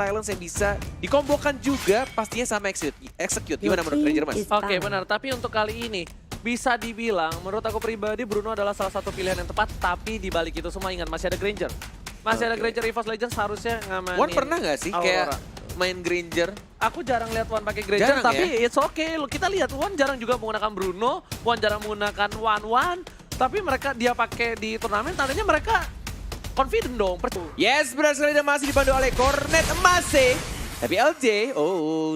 Silence yang bisa dikombokan juga pastinya sama Execute. Gimana menurut Ranger Mas? Oke, benar, tapi untuk kali ini bisa dibilang menurut aku pribadi Bruno adalah salah satu pilihan yang tepat, tapi di balik itu semua ingat masih ada Granger. Masih ada Granger EVOS Legends harusnya ngamanin. Wan pernah nggak sih kayak main Granger? Aku jarang lihat Wan pakai Granger, Jarang tapi ya? it's okay. Kita lihat Wan jarang juga menggunakan Bruno, Wan jarang menggunakan Wan, tapi mereka dia pakai di turnamen, tandanya mereka confident dong. Yes, benar sekali dan masih dipandu oleh Cornet masih. Tapi LJ,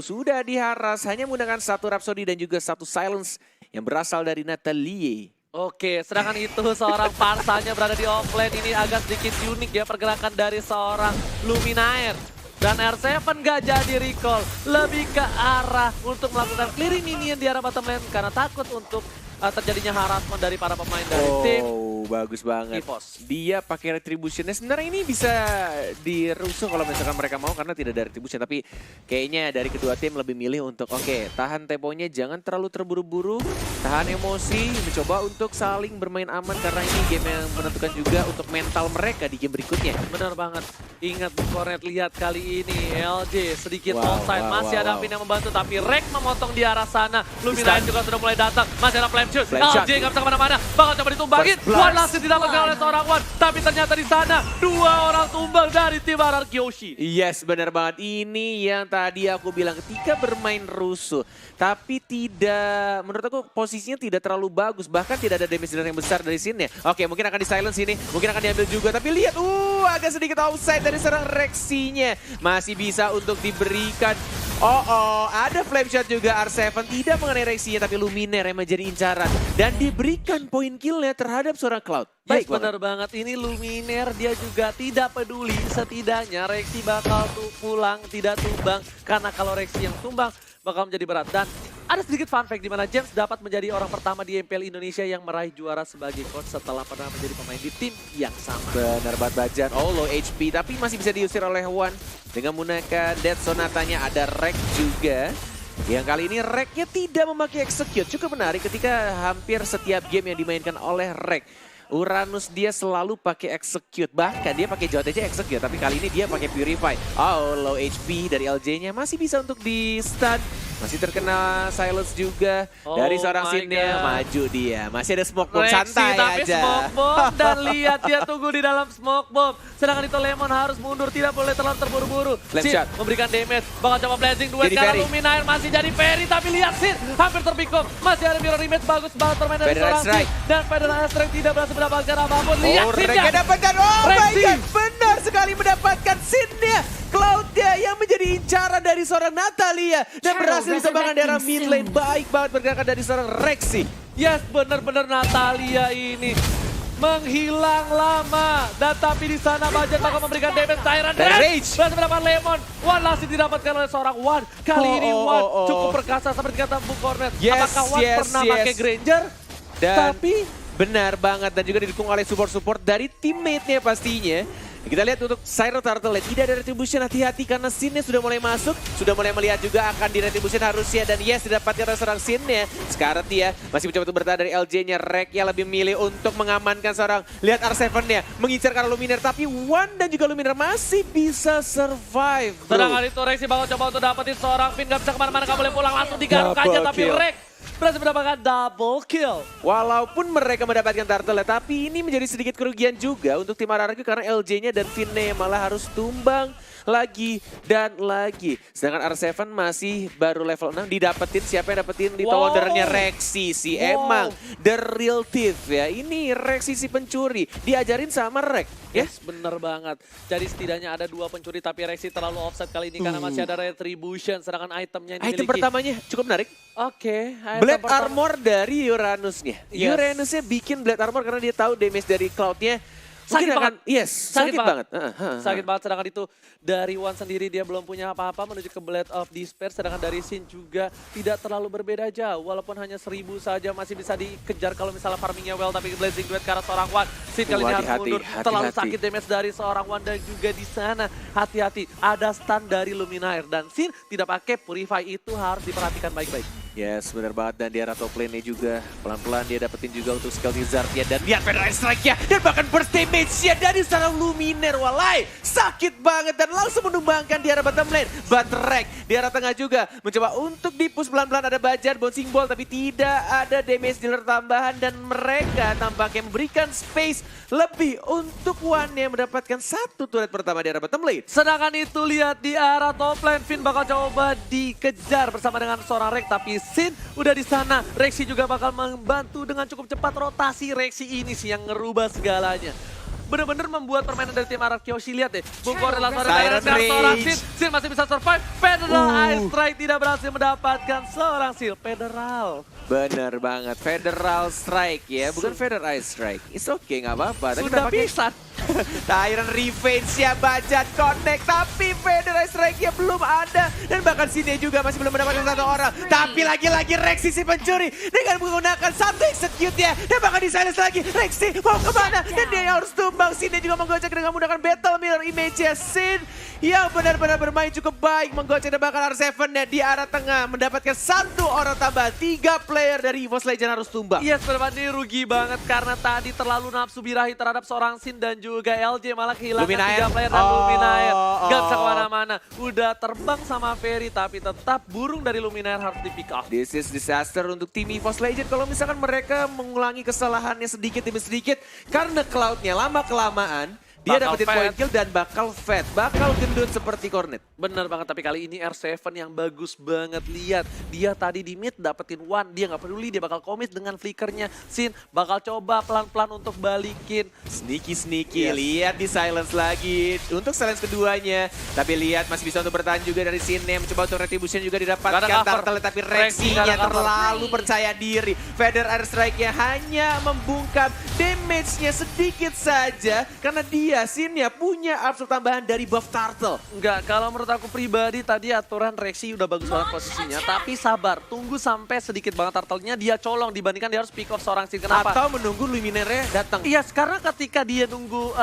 sudah diharas hanya menggunakan satu Rhapsody dan juga satu Silence yang berasal dari Natalie. Oke, sedangkan itu seorang Parsanya berada di offlane. Ini agak sedikit unik ya pergerakan dari seorang Luminaire. Dan R7 gak jadi recall, lebih ke arah untuk melakukan clearing minion di arah bottom lane karena takut untuk terjadinya harassment dari para pemain dari tim. Bagus banget. EVOS. Dia pakai retributionnya. Sebenarnya ini bisa dirusuh kalau misalkan mereka mau karena tidak ada retribution. Tapi kayaknya dari kedua tim lebih milih untuk tahan temponya, jangan terlalu terburu-buru, tahan emosi, mencoba untuk saling bermain aman karena ini game yang menentukan juga untuk mental mereka di game berikutnya. Benar banget. Ingat Bu Cornet, lihat kali ini LJ sedikit onside. Masih ada Pin yang membantu tapi Rek memotong di arah sana. Luminaire juga sudah mulai datang. Masih ada flame shoot. LJ nggak bisa kemana-mana. Bakal coba ditumbangin. One last didapatkan oleh seorang Wan. Tapi ternyata di sana dua orang tumbang dari tim Arar Kyoshi. Yes, benar banget. Ini yang tadi aku bilang ketika bermain rusuh. Tapi tidak, menurut aku posisinya tidak terlalu bagus. Bahkan tidak ada damage yang besar dari sini. Oke, mungkin akan di silence ini. Mungkin akan diambil juga. Tapi lihat, agak sedikit outside dari serang Rexinya. Masih bisa untuk diberikan. Ada flame shot juga R7. Tidak mengenai Rexinya, tapi Luminaire yang menjadi incaran. Dan diberikan poin killnya terhadap seorang Cloud. Baik, benar banget. Ini Luminaire dia juga tidak peduli. Setidaknya Rexy bakal pulang, tidak tumbang. Karena kalau Rexy yang tumbang bakal menjadi berat. Dan ada sedikit fun fact di mana James dapat menjadi orang pertama di MPL Indonesia yang meraih juara sebagai coach setelah pernah menjadi pemain di tim yang sama. Benar banget Bajan. Low HP tapi masih bisa diusir oleh Wan dengan menggunakan Death Sonatanya. Ada Rek juga. Yang kali ini Reknya tidak memakai Execute. Cukup menarik ketika hampir setiap game yang dimainkan oleh Rek, Uranus dia selalu pakai Execute. Bahkan dia pakai JOTJ Execute. Tapi kali ini dia pakai Purify. Low HP dari LJ-nya masih bisa untuk di stun. Masih terkena silence juga dari seorang Sinnya. Maju dia. Masih ada smoke bomb, santai tapi aja. Smoke bomb dan lihat dia tunggu di dalam smoke bomb. Sedangkan itu Lemon harus mundur, tidak boleh terlalu terburu-buru. Sin memberikan damage, bakal coba blazing duet karena Luminaire masih jadi Ferry. Tapi lihat Sin hampir terpikul. Masih ada mirror image, bagus banget permainan dari seorang Sin. Dan Federal Strike tidak berhasil mendapatkan apapun. Lihat Sinnya. Dapatkan, my god, benar sekali mendapatkan Sinnya. Cloud-nya yang menjadi incaran dari seorang Natalia. Dan berhasil ditembakkan daerah mid lane. Baik banget bergerakan dari seorang Rexy. Yes, benar-benar Natalia ini menghilang lama. Dan tapi di sana Bajan bakal memberikan damage Tyrant Rage. Berhasil mendapatkan Lemon. One last didapatkan oleh seorang Wan. Kali ini Wan cukup perkasa seperti kata Bu Cornet. Apakah Wan pernah pakai Granger? Tapi benar banget dan juga didukung oleh support-support dari teammate-nya pastinya. Kita lihat untuk Siren Turtle tidak ada retribution, hati-hati karena Sinnya sudah mulai masuk. Sudah mulai melihat juga akan di retribution harusnya dan yes didapatkan oleh seorang Sinnya. Sekarang dia masih mencoba untuk bertahan dari LJ-nya. Rek yang lebih milih untuk mengamankan seorang. Lihat R7-nya mengincar karena Luminaire tapi Wan dan juga Luminaire masih bisa survive. Sedangkan itu Rexy bakal coba untuk dapetin seorang Pin, gak bisa kemana-mana, gak boleh pulang, langsung digaruk aja tapi Rek berhasil mendapatkan double kill. Walaupun mereka mendapatkan turtle, tapi ini menjadi sedikit kerugian juga untuk tim RRQ karena LJ-nya dan Finne malah harus tumbang lagi dan lagi. Sedangkan R7 masih baru level 6 didapetin. Siapa yang dapetin di Wondernya Rexy sih. Emang the real thief ya. Ini Rexy si pencuri. Diajarin sama Rek. Yes, bener banget. Jadi setidaknya ada dua pencuri tapi Rexy terlalu offset kali ini karena masih ada retribution. Sedangkan itemnya yang dimiliki. Item pertamanya cukup menarik. Oke. Blade Armor dari Uranusnya. Uranusnya bikin Blade Armor karena dia tahu damage dari Cloud-nya. Sakit banget. Sakit banget. Sakit banget, sedangkan itu dari Wan sendiri dia belum punya apa-apa menuju ke Blade of Despair. Sedangkan dari Sin juga tidak terlalu berbeda jauh. Walaupun hanya 1000 saja masih bisa dikejar kalau misalnya farmingnya well. Tapi blazing duet ke arah seorang Wan. Sin kali ini harus mundur. Terlalu sakit damage dari seorang Wan dan juga di sana. Hati-hati, ada stun dari Luminaire. Dan Sin tidak pakai Purify, itu harus diperhatikan baik-baik. Yes, benar banget. Dan di arah top lane-nya juga pelan-pelan dia dapetin juga untuk skill Wizard-nya. Dan lihat Federal Strike-nya. Dan bahkan burst damage-nya dari seorang Luminaire. Walai, sakit banget dan langsung menumbangkan di arah bottom lane. But Rek di arah tengah juga mencoba untuk di-push pelan-pelan. Ada Bajar, bouncing ball, tapi tidak ada damage dealer tambahan. Dan mereka tampaknya memberikan space lebih untuk One yang mendapatkan satu turret pertama di arah bottom lane. Sedangkan itu lihat di arah top lane, Finn bakal coba dikejar bersama dengan seorang Rek, tapi Sin udah di sana. Rexy juga bakal membantu dengan cukup cepat. Rotasi Rexy ini sih yang ngerubah segalanya. Bener-bener membuat permainan dari tim Arab Kyoshi. Lihat deh, Bung Korel seorang Sin masih bisa survive. Federal Ice Strike tidak berhasil mendapatkan seorang Seal. Federal. Bener banget, Federal Strike ya, bukan Federal Ice Strike. It's okay, nggak apa-apa. Sudah bisa. Tyrant Revenge-nya Bajat connect, tapi Federal Strike-nya belum ada. Dan bahkan sini juga masih belum mendapatkan satu orang. Tapi lagi-lagi Rexy si pencuri dengan menggunakan satu execute-nya. Dan bahkan di silence lagi, Rexy mau kemana? Dan dia harus tumbang. Sini juga menggocek dengan menggunakan Battle Mirror Image-nya. Sin yang benar-benar bermain cukup baik. Menggocek dan bahkan R7-nya di arah tengah. Mendapatkan satu orang tambah. 3 player dari EVOS Legends harus tumbang. Iya, sebenarnya ini rugi banget karena tadi terlalu nafsu birahi terhadap seorang Sin dan juga LJ malah kehilangan Luminaire. 3 player dan Luminaire. Gak bisa kemana-mana. Udah terbang sama Ferry tapi tetap burung dari Luminaire harus di pick off. This is disaster untuk tim EVOS Legends kalau misalkan mereka mengulangi kesalahannya sedikit demi sedikit. Karena Cloud-nya lama-kelamaan dia Bakal dapetin fat. point kill dan bakal fat, bakal gendut seperti Cornet. Bener banget, tapi kali ini R7 yang bagus banget. Lihat, dia tadi di mid dapetin one, dia nggak peduli, dia bakal commit dengan flickernya. Sin bakal coba pelan-pelan untuk balikin. Sneaky, Yes. lihat di silence lagi untuk silence keduanya. Tapi lihat masih bisa untuk bertahan juga dari sini, mencoba untuk retribution juga didapatkan. Gak ada cover. Turtle, tapi Rexy Rexy-nya gak ada cover. terlalu percaya diri. Feather Air Strike-nya hanya membungkam damage-nya sedikit saja karena dia Sin-nya punya absorb tambahan dari buff Turtle. Enggak, kalau menurut aku pribadi tadi aturan Rexy udah bagus banget posisinya. Tapi sabar, tunggu sampai sedikit banget turtle-nya dia colong dibandingkan dia harus pick off seorang Sin. Kenapa? Atau menunggu Luminaire datang. Iya, karena ketika dia nunggu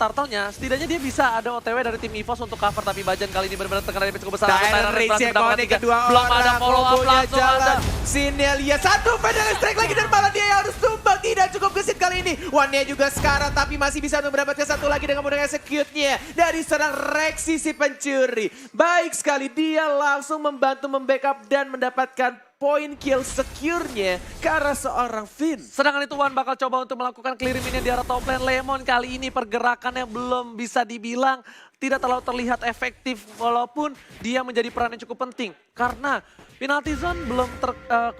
turtle-nya, setidaknya dia bisa ada OTW dari tim EVOS untuk cover. Tapi Bajan kali ini benar-benar tekanan damage cukup besar. Tyrant Rage-nya connect kedua Belum ada follow up kombonya langsung jalan. ada. Sin-nya lihat satu Feather Strike lagi dan malah dia yang harus tumbang. Tidak cukup ke Sin kali ini. One-nya juga sekarang tapi masih bisa untuk mendapatkan satu lagi dengan menggunakan execute-nya dari seorang Rexy si pencuri. Baik sekali, dia langsung membantu membackup dan mendapatkan point kill secure-nya ke arah seorang Finn. Sedangkan itu Wan bakal coba untuk melakukan clear minion di arah top lane. Lemon kali ini pergerakannya belum bisa dibilang tidak terlalu terlihat efektif walaupun dia menjadi peran yang cukup penting. Karena penalty zone belum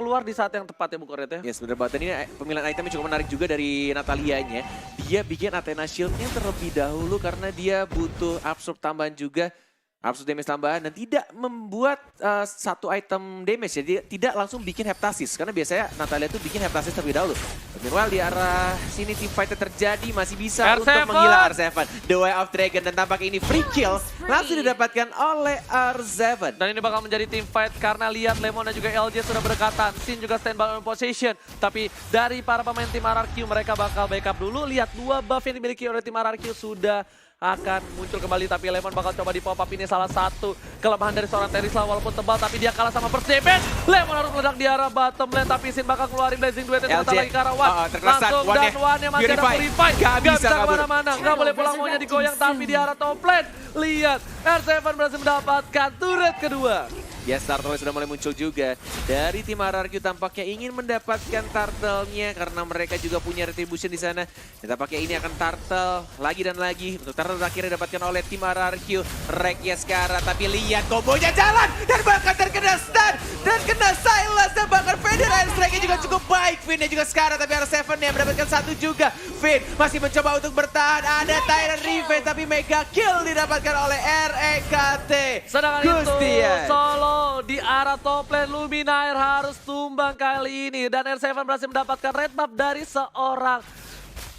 keluar di saat yang tepat ya Bu Koret ya. Yes, bener banget. Dan ini pemilihan itemnya cukup menarik juga dari Natalianya. Dia bikin Athena Shield-nya terlebih dahulu karena dia butuh absorb tambahan juga. Absorb damage tambahan dan tidak membuat satu item damage. Jadi tidak langsung bikin heptasis. Karena biasanya Natalia itu bikin heptasis terlebih dahulu. Meanwhile di arah sini team fight terjadi masih bisa R7. untuk menghilangkan R7. The Way of Dragon dan tampaknya ini free kill langsung didapatkan oleh R7. Dan ini bakal menjadi team fight karena lihat Lemon dan juga LJ sudah berdekatan. Sin juga standby on position. Tapi dari para pemain tim RRQ mereka bakal backup dulu. Lihat 2 buff yang dimiliki oleh tim RRQ sudah akan muncul kembali, tapi Lemon bakal coba di pop up. Ini salah satu kelemahan dari seorang Terisla walaupun tebal, tapi dia kalah sama burst damage. Lemon harus meledak di arah bottom lane, tapi Sin bakal keluarin Blazing Duet sebentar lagi ke arah Wan. Langsung dan Wan yang masih ada Purify. Gak bisa kemana-mana, gak boleh pulang maunya digoyang, tapi di arah top lane. Lihat, R7 berhasil mendapatkan turret kedua. Yes, Turtle sudah mulai muncul juga. Dari tim RRQ tampaknya ingin mendapatkan Turtle-nya karena mereka juga punya retribution di sana. Dan tampaknya ini akan Turtle lagi dan lagi. Untuk Turtle akhirnya didapatkan oleh tim RRQ. Reknya sekarang, tapi lihat kombonya jalan. Dan bahkan terkena stun. Dan kena silence. Dan bahkan Federal Strike-nya juga cukup baik. Finn-nya juga sekarang, tapi R7 yang mendapatkan satu juga. Finn masih mencoba untuk bertahan. Ada Tyrant Revenge, tapi mega kill didapatkan oleh REKT. Sedangkan itu Gustian. solo di arah top lane. Luminaire harus tumbang kali ini. Dan R7 berhasil mendapatkan red buff dari seorang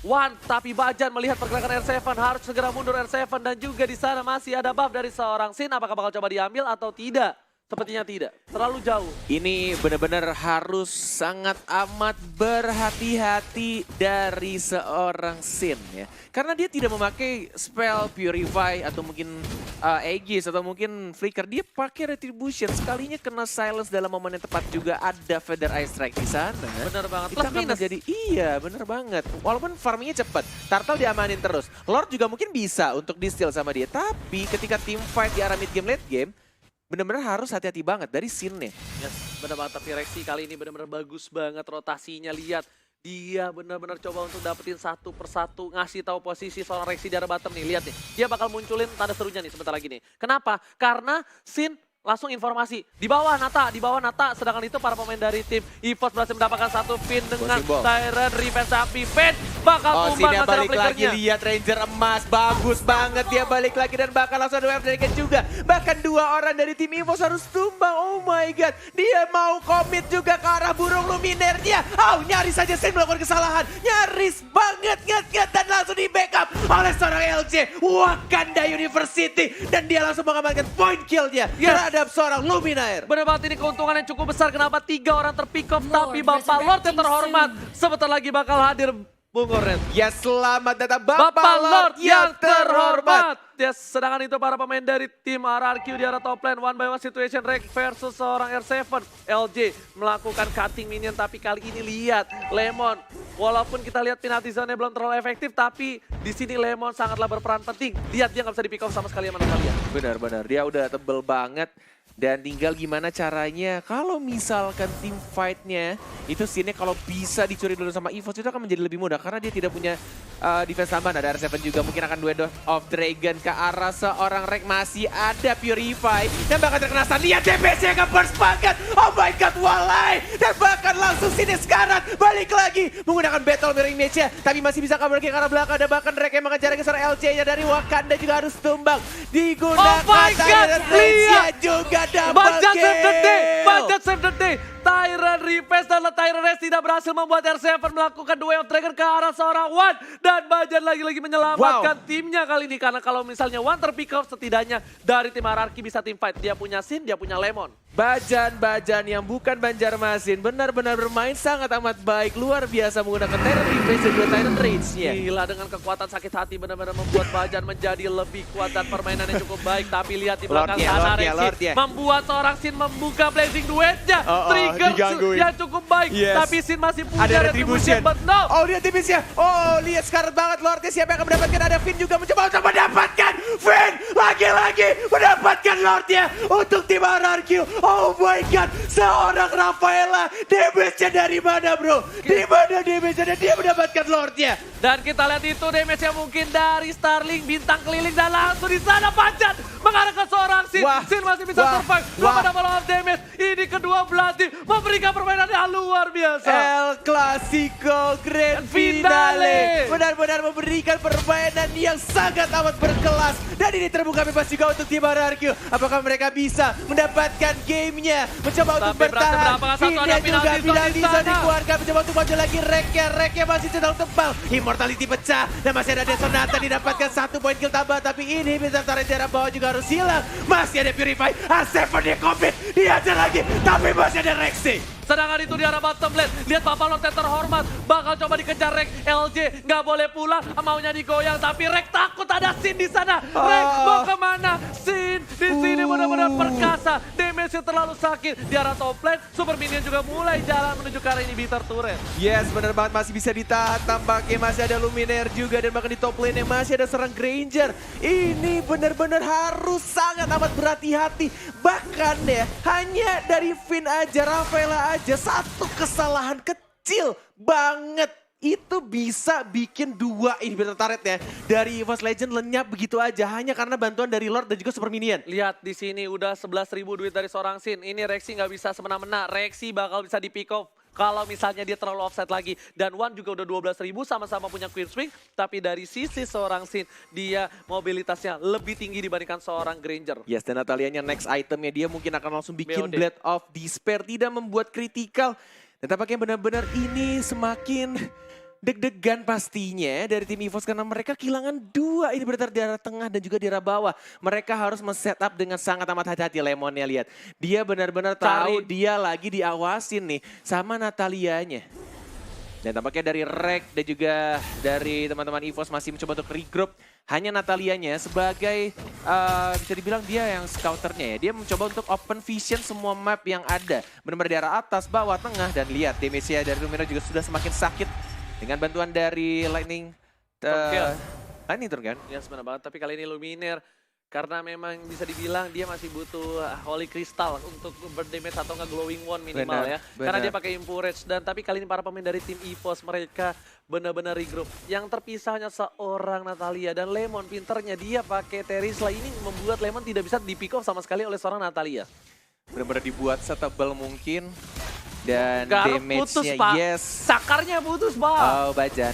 Wan. Tapi Bajan melihat pergerakan R7 harus segera mundur R7. Dan juga di sana masih ada buff dari seorang Sin. Apakah bakal coba diambil atau tidak? Sepertinya tidak, terlalu jauh. Ini benar-benar harus sangat amat berhati-hati dari seorang Sin ya. Karena dia tidak memakai spell Purify atau mungkin Aegis atau mungkin Flicker. Dia pakai Retribution, sekalinya kena silence dalam momen yang tepat juga ada Feather Eye Strike di sana. Bener banget, Itu plus akan minus. menjadi, iya bener banget. Walaupun farmingnya cepat, Turtle diamanin terus. Lord juga mungkin bisa untuk di-steal sama dia. Tapi ketika team fight di arah mid game, late game, bener-bener harus hati-hati banget dari scene-nya. Yes, bener banget, tapi Rexy kali ini bener-bener bagus banget rotasinya, lihat. Dia benar-benar coba untuk dapetin satu persatu, ngasih tahu posisi seorang Rexy di arah bottom nih, lihat nih. Dia bakal munculin tanda serunya nih sebentar lagi nih. Kenapa? Karena Sin langsung informasi, di bawah Nata, sedangkan itu para pemain dari tim EVOS berhasil mendapatkan satu pin dengan Tyrant Revenge, tapi Pen bakal tumbang Sini masalah balik lagi, flickernya. lihat Ranger emas, bagus banget dia balik lagi dan bakal langsung ada wave dragon juga. Bahkan dua orang dari tim EVOS harus tumbang, oh my god. Dia mau commit juga ke arah burung luminernya. Oh, nyaris saja Sen melakukan kesalahan, nyaris banget dan langsung di backup oleh seorang LJ Wakanda University. Dan dia langsung mengamankan point kill-nya terhadap seorang Luminaire. Bener banget, ini keuntungan yang cukup besar. Kenapa 3 orang terpick off, tapi Bapak Lord yang terhormat sebentar lagi bakal hadir, Bung Oren. Ya selamat datang Bapak Lord yang terhormat. Yes, sedangkan itu para pemain dari tim RRQ di arah top lane. One by one situation, Rek versus seorang R7. LJ melakukan cutting minion, tapi kali ini lihat Lemon. Walaupun kita lihat penalty zone-nya belum terlalu efektif, tapi di sini Lemon sangatlah berperan penting. Lihat dia nggak bisa di pick off sama sekali sama kalian. Benar-benar, dia udah tebel banget. Dan tinggal gimana caranya kalau misalkan tim fight-nya itu scene-nya kalau bisa dicuri dulu sama EVOS itu akan menjadi lebih mudah. Karena dia tidak punya defense tambahan. Ada R7 juga mungkin akan duet of Dragon ke arah seorang Rek. Masih ada Purify dan bakal terkena stun. Lihat DPC yang burst banget. Oh my god, walai. Dan bahkan langsung sini sekarang balik lagi menggunakan battle mirror image-nya. Tapi masih bisa kabur lagi ke arah belakang. Dan bahkan Rek yang mengejar seorang LJ-nya dari Wakanda juga harus tumbang. Digunakan Tyrant Rage-nya juga. Budget save the day, budget save the day. Tyrant Revenge dan Tyrant Rage tidak berhasil membuat R7 melakukan duel of Dragon ke arah seorang One. Dan Bajan lagi-lagi menyelamatkan timnya kali ini. Karena kalau misalnya One terpick off, setidaknya dari tim RRQ bisa tim fight. Dia punya Sin, dia punya Lemon. Bajan yang bukan Banjarmasin benar-benar bermain sangat amat baik. Luar biasa menggunakan Tyrant Revenge dan juga Tyrant Rage-nya. Gila, dengan kekuatan sakit hati benar-benar membuat Bajan menjadi lebih kuat dan permainannya cukup baik. Tapi lihat di belakang sana Rexy membuat seorang Sin membuka blazing duetnya. Trigger yang cukup baik. Tapi Sin masih punya retribution. Oh, lihat tipisnya. Oh, lihat sekarang banget Lordnya siapa yang akan mendapatkan. Ada Finn juga mencoba untuk mendapatkan. Finn lagi-lagi mendapatkan Lordnya untuk tim RRQ. Oh my god, seorang Rafaela, damage-nya dari mana bro? Di mana damage-nya? Dia mendapatkan Lordnya. Dan kita lihat itu damage-nya mungkin dari Starling, bintang keliling dan langsung di sana Bajan mengarah ke seorang Sin. Sin masih bisa survive, belum ada malah damage. Ini kedua belah tim memberikan permainan yang luar biasa. El Clasico Grand Finale. Benar-benar memberikan permainan yang sangat amat berkelas. Dan ini terbuka bebas juga untuk tim RRQ. Apakah mereka bisa mendapatkan gamenya? Mencoba untuk bertahan. Finnya juga penalti zone dikeluarkan. Mencoba untuk maju lagi Reknya masih cenderung tebal. Immortality pecah. Dan masih ada Desonata didapatkan 1 poin kill tambah. Tapi ini bisa tarik jarak bawah juga harus hilang. Masih ada Purify. R7 dia commit. Dia aja lagi. Tapi masih ada Rexy. Sedangkan itu di arah bottom lane. Lihat Papa Lord yang terhormat. Bakal coba dikejar Rek. LJ nggak boleh pulang. Maunya digoyang. Tapi Rek takut ada Sin di sana. Rek mau kemana? Sin di sini benar-benar perkasa. Damage terlalu sakit. Di arah top lane. Super Minion juga mulai jalan menuju ke arah inhibitor turret. Yes, benar banget. Masih bisa ditahan. Tampaknya masih ada Luminaire juga. Dan bahkan di top lane yang masih ada serang Granger. Ini benar-benar harus sangat amat berhati-hati. Bahkan ya, hanya dari Finn aja, Rafaela aja, satu kesalahan kecil banget itu bisa bikin 2 inhibitor turret ya dari EVOS Legend lenyap begitu aja hanya karena bantuan dari Lord dan juga Super Minion. Lihat di sini udah 11.000 duit dari seorang Sin. Ini Rexy nggak bisa semena-mena. Rexy bakal bisa di pick off kalau misalnya dia terlalu offset lagi. Dan One juga udah 12.000, sama-sama punya Queen Swing. Tapi dari sisi seorang Sin, dia mobilitasnya lebih tinggi dibandingkan seorang Granger. Yes, dan Natalianya next itemnya dia mungkin akan langsung bikin BOD. Blade of Despair, tidak membuat kritikal. Dan tampaknya benar-benar ini semakin deg-degan pastinya dari tim EVOS karena mereka kehilangan 2 ini berarti di arah tengah dan juga di arah bawah. Mereka harus men-setup dengan sangat amat hati-hati. Lemonnya lihat. Dia benar-benar tahu dia lagi diawasin nih sama Natalianya. Dan tampaknya dari Rek dan juga dari teman-teman EVOS masih mencoba untuk regroup. Hanya Natalianya sebagai bisa dibilang dia yang scouternya ya. Dia mencoba untuk open vision semua map yang ada. Benar-benar di arah atas, bawah, tengah. Dan lihat damage-nya dari Luminor juga sudah semakin sakit. Dengan bantuan dari Lightning. Lightning turn kan? Ya sebenarnya banget, tapi kali ini Luminor. Karena memang bisa dibilang dia masih butuh Holy Crystal untuk berdamage atau nggak Glowing Wand minimal ya. Karena dia pakai Impurage. Dan tapi kali ini para pemain dari tim EVOS mereka benar-benar regroup. Yang terpisah hanya seorang Natalia dan Lemon. Pinternya dia pakai Terisla ini membuat Lemon tidak bisa di-pick off sama sekali oleh seorang Natalia. Benar-benar dibuat setebal mungkin. Dan Garuk damage-nya, yes. Sakarnya putus, Pak. Oh, Bajan.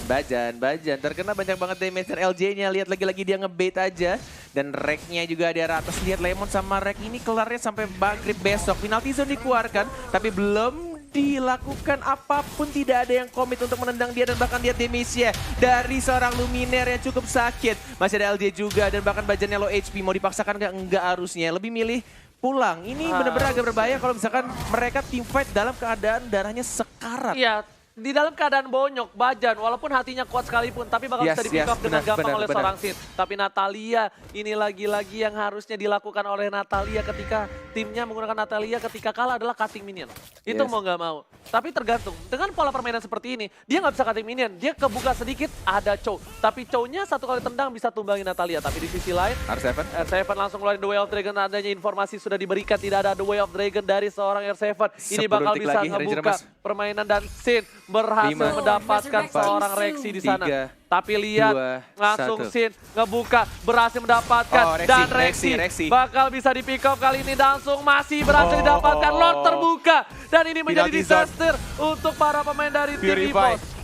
Terkena banyak banget damage dari LJ-nya. Lihat lagi-lagi dia ngebait aja. Dan Rek-nya juga di arah atas. Lihat Lemon sama Rek ini kelarnya sampai maghrib besok. Penalty zone dikeluarkan, tapi belum dilakukan apapun. Tidak ada yang komit untuk menendang dia. Dan bahkan lihat damage-nya dari seorang Luminaire yang cukup sakit. Masih ada LJ juga dan bahkan Bajannya low HP. Mau dipaksakan enggak harusnya. Lebih milih pulang. Ini benar-benar agak berbahaya kalau misalkan mereka team fight dalam keadaan darahnya sekarat. Iya, di dalam keadaan bonyok, Bajan, walaupun hatinya kuat sekalipun, tapi bakal bisa di-pick off dengan gampang oleh seorang Sin. Tapi Natalia, ini lagi-lagi yang harusnya dilakukan oleh Natalia ketika timnya menggunakan Natalia ketika kalah adalah cutting minion. Itu mau nggak mau. Tapi tergantung, dengan pola permainan seperti ini, dia nggak bisa cutting minion. Dia kebuka sedikit, ada Chow. Tapi Chow-nya satu kali tendang bisa tumbangin Natalia. Tapi di sisi lain, R7 langsung keluarin The Way of Dragon. Adanya informasi sudah diberikan, tidak ada The Way of Dragon dari seorang R7. Ini bakal bisa ngebuka permainan dan Sin berhasil mendapatkan seorang Rexy di sana. Tapi lihat, langsung Sin ngebuka, berhasil mendapatkan. Dan Rexy bakal bisa di-pick off kali ini. Langsung masih berhasil didapatkan. Lord terbuka. Dan ini menjadi disaster untuk para pemain dari tim EVOS.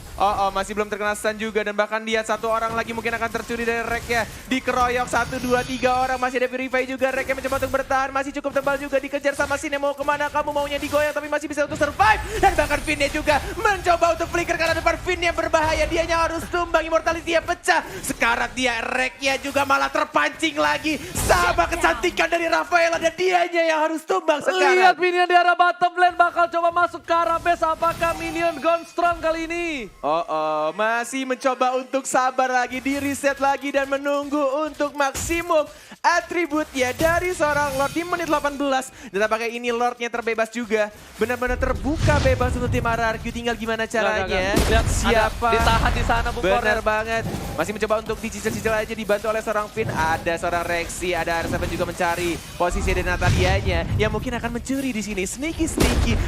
Masih belum terkena stun juga dan bahkan dia satu orang lagi mungkin akan tercuri dari Rek-nya. Dikeroyok 1, 2, 3 orang. Masih ada Purify juga. Rek-nya mencoba untuk bertahan. Masih cukup tebal juga. Dikejar sama Sin. Mau kemana? Kamu maunya digoyang tapi masih bisa untuk survive. Dan bahkan Finn-nya juga mencoba untuk flicker karena depan Finn-nya berbahaya. Dianya harus tumbang. Immortality-nya pecah. Sekarang dia Rek-nya juga malah terpancing lagi. Sama kecantikan dari Rafaela dan dianya yang harus tumbang sekarang. Lihat minion di arah bottom lane bakal coba masuk ke arah base. Apakah minion gone strong kali ini? Masih mencoba untuk sabar lagi, di-reset lagi dan menunggu untuk maksimum atributnya dari seorang Lord di menit 18. Dan tampaknya ini Lordnya terbebas juga. Benar-benar terbuka bebas untuk tim RRQ. Tinggal gimana caranya. Lihat siapa ditahan di sana, Bung Kornet. Benar banget. Masih mencoba untuk dicicil-cicil aja, dibantu oleh seorang Finn. Ada seorang Rexy, ada R7 juga mencari posisi dari Natalianya yang mungkin akan mencuri di sini. Sneaky.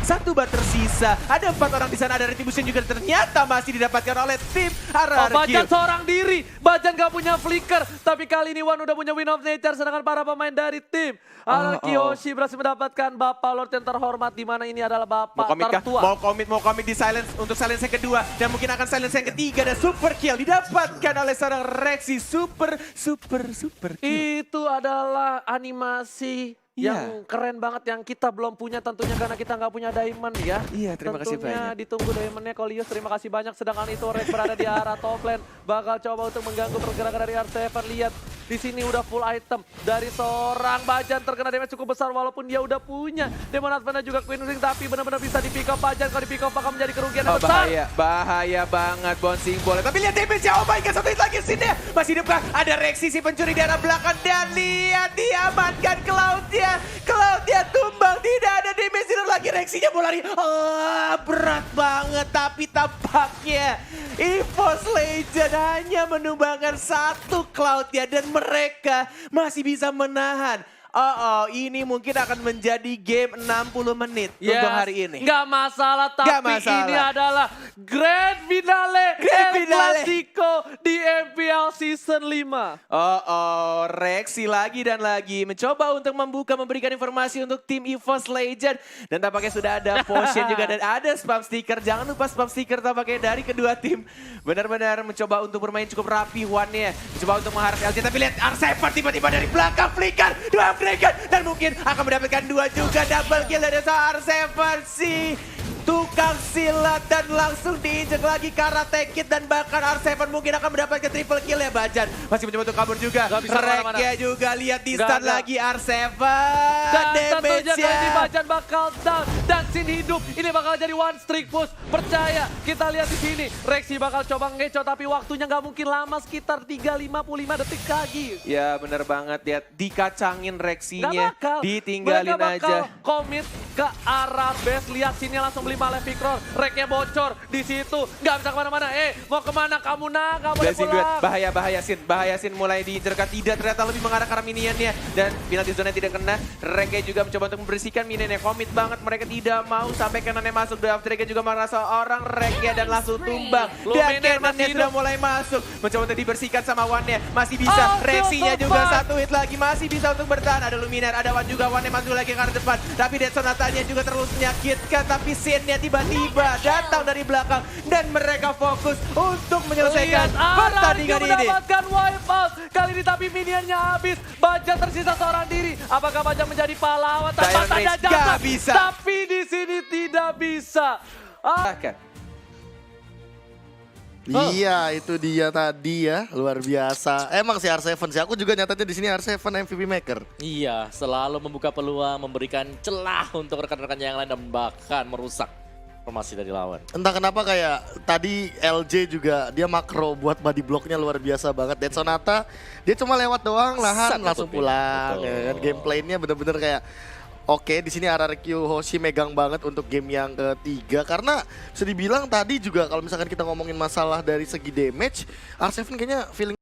Satu bar tersisa. Ada 4 orang di sana, ada Retribution juga ternyata masih didapatkan oleh tim RRQ. Bajan seorang diri. Bajan gak punya flicker. Tapi kali ini Wan udah punya Win of Nature. Sedangkan para pemain dari tim RRQ Hoshi berhasil mendapatkan Bapak Lord yang terhormat. Di mana ini adalah Bapak tertua. Mau komit di silence untuk silence yang kedua. Dan mungkin akan silence yang ketiga. Dan super kill didapatkan oleh seorang Rexy. Super kill. Itu adalah animasi yang keren banget yang kita belum punya tentunya karena kita nggak punya diamond ya. Iya, terima kasih banyak. Ditunggu diamondnya Kolius, terima kasih banyak. Sedangkan itu Rek berada di arah top lane, bakal coba untuk mengganggu pergerakan dari R7. Lihat di sini udah full item dari seorang Bajan, terkena damage cukup besar walaupun dia udah punya Demon Advance juga Queen Ring, tapi benar-benar bisa di pick up Bajan. Kalau di pick up bakal menjadi kerugian yang besar. Bahaya banget bouncing boleh. Tapi lihat damage-nya, oh my god, satu hit lagi sini masih hidup kah? Ada Rexy si pencuri di arah belakang dan lihat diamankan Cloud-nya. Cloud-nya tumbang, tidak ada damage lagi. Rexy-nya mau lari. Berat banget, tapi tampaknya EVOS Legend hanya menumbangkan satu Cloud-nya dan mereka masih bisa menahan. Ini mungkin akan menjadi game 60 menit untuk hari ini. Nggak masalah, tapi ini adalah Grand Finale El Clasico di MPL Season 5. Rexy lagi dan lagi mencoba untuk memberikan informasi untuk tim EVOS Legend. Dan tampaknya sudah ada potion juga dan ada spam sticker. Jangan lupa spam sticker tampaknya dari kedua tim. Benar-benar mencoba untuk bermain cukup rapi one-nya. Mencoba untuk mengharap LJ, tapi lihat R7 tiba-tiba dari belakang flicker. Dan mungkin akan mendapatkan 2 juga, double kill dari R7 si tukang silat dan langsung diinjek lagi Karate Kid dan bahkan R7 mungkin akan mendapatkan triple kill ya. Bajan masih mencoba untuk kabur juga. Reknya juga lihat di stun lagi R7 dan damage tentunya kali ini Bajan bakal down dan Sin hidup. Ini bakal jadi one streak push. Percaya, kita lihat di sini. Rexy bakal coba ngeco tapi waktunya nggak mungkin lama, sekitar 3:55 detik lagi. Ya bener banget ya, dikacangin Rexinya, ditinggalin mereka bakal aja. komit ke arah base. Lihat sini langsung beli Malef Victor. Reknya bocor di situ, nggak bisa kemana-mana. Mau kemana kamu nak? Kamu boleh pulang. Bahaya Sin mulai diincerkan, tidak ternyata lebih mengarah ke arah minionnya dan penalti zona tidak kena. Reknya juga mencoba untuk membersihkan minionnya, komit banget, mereka tidak mau sampai Cannonnya masuk. Draft Reknya juga merasa orang Reknya dan langsung tumbang. Dan Cannonnya sudah mulai masuk, mencoba untuk dibersihkan sama One-nya, masih bisa. Rexinya juga satu hit lagi, masih bisa untuk bertahan. Ada Luminar, ada One juga, One-nya masuk lagi ke arah depan. Tapi Dead Sonatanya juga terus menyakitkan, tapi Sin-nya tiba-tiba datang dari belakang dan mereka fokus untuk menyelesaikan pertandingan ini. Mendapatkan wipe out kali ini tapi minionnya habis. Bajan tersisa seorang diri. Apakah Bajan menjadi pahlawan tanpa tanda jasa? Bisa. Tapi di sini tidak bisa. Iya, itu dia tadi ya, luar biasa. Emang si R7 sih, aku juga nyatanya di sini R7 MVP maker. Iya, selalu membuka peluang, memberikan celah untuk rekan-rekan yang lain dan bahkan merusak formasi dari lawan. Entah kenapa kayak tadi LJ juga dia makro buat body blocknya luar biasa banget. Dead Sonata dia cuma lewat doang, lahan langsung pulang. Ya kan? Gameplaynya bener-bener kayak oke, di sini RRQ Hoshi megang banget untuk game yang ketiga karena bisa dibilang tadi juga kalau misalkan kita ngomongin masalah dari segi damage, R7 kayaknya feeling